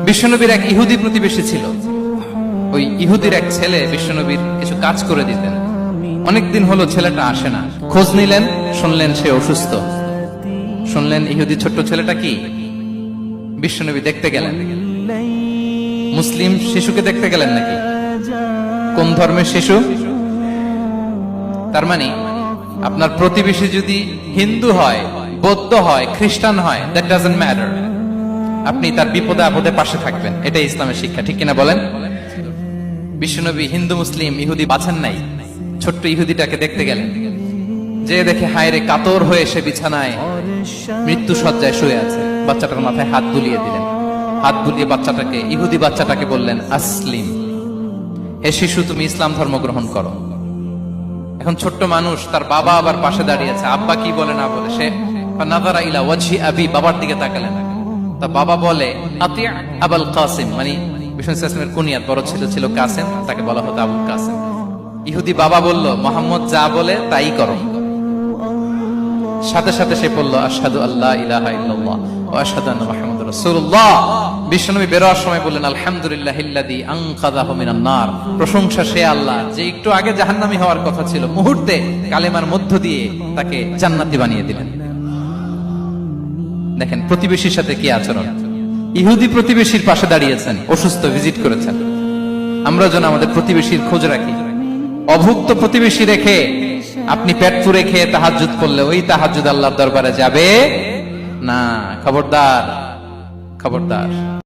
বিশ্বনবীর এক ইহুদি প্রতিবেশী ছিল। ওই ইহুদির এক ছেলে বিশ্বনবীর কিছু কাজ করে দিতেন। অনেকদিন হলো ছেলেটা আসে না। খোঁজ নিলেন, শুনলেন সে অসুস্থ। শুনলেন ইহুদি ছোট্ট ছেলেটা কি, বিশ্বনবী দেখতে গেলেন। মুসলিম শিশুকে দেখতে গেলেন নাকি? কোন ধর্মের শিশু? তার মানে আপনার প্রতিবেশী যদি হিন্দু হয়, বৌদ্ধ হয়, খ্রিস্টান হয়, দ্যাট ডাজন্ট ম্যাটার। আপনি তার বিপদে আপদে পাশে থাকবেন, এটাই ইসলামের শিক্ষা, ঠিক কিনা বলেন? বিশ্বনবী হিন্দু মুসলিম ইহুদি বাছেন নাই, ছোট্ট ইহুদিটাকে দেখতে গেলেন। যে দেখে হায়রে কাতর হয়ে সে বিছানায় মৃত্যু সজ্জায় শুয়ে আছে। বাচ্চাটার মাথায় হাত বুলিয়ে দিলেন। হাত বুলিয়ে বাচ্চাটাকে, ইহুদি বাচ্চাটাকে বললেন, আসলিম, হে শিশু, তুমি ইসলাম ধর্ম গ্রহণ করো। এখন ছোট্ট মানুষ, তার বাবা আবার পাশে দাঁড়িয়ে আছে। আব্বা কি বলে না বলে, সে নাযারা ইলা ওয়াজহি আবি, বাবার দিকে তাকালেন। তা বাবা বলে আতিয়া আবুল কাসিম, মানে বিষ্ণু ইসলামের কুনিয়াত, বড় ছেলে ছিল কাসিম, তাকে বলা হতো আবুল কাসিম। ইহুদি বাবা বলল, মুহাম্মদ যা বলে তাই করো। সাথে সাথে সে বলল, আশহাদু আল্লা ইলাহা ইল্লাল্লাহ ওয়া আশহাদু আন্না মুহাম্মাদুর রাসূলুল্লাহ। বিশ্বনবী বেরোয়ার সময় বললেন, আলহামদুলিল্লাহিল্লাযী আনকাযাহু মিনান নার, প্রশংসা সে আল্লাহ যে একটু আগে জাহান্নামী হওয়ার কথা ছিল, মুহূর্তে কালেমার মধ্য দিয়ে তাকে জান্নাতি বানিয়ে দিলেন। দেখেন প্রতিবেশীর সাথে কি আচরণ। ইহুদি প্রতিবেশীর পাশে দাঁড়িয়েছেন, অসুস্থ, ভিজিট করেছেন। আমরা যেন আমাদের প্রতিবেশীর খোঁজ রাখি। অভুক্ত প্রতিবেশী রেখে আপনি পেট পুরে খেয়ে তাহাজ্জুদ করলে ওই তাহাজ্জুদ আল্লাহর দরবারে যাবে না। খবরদার, খবরদার।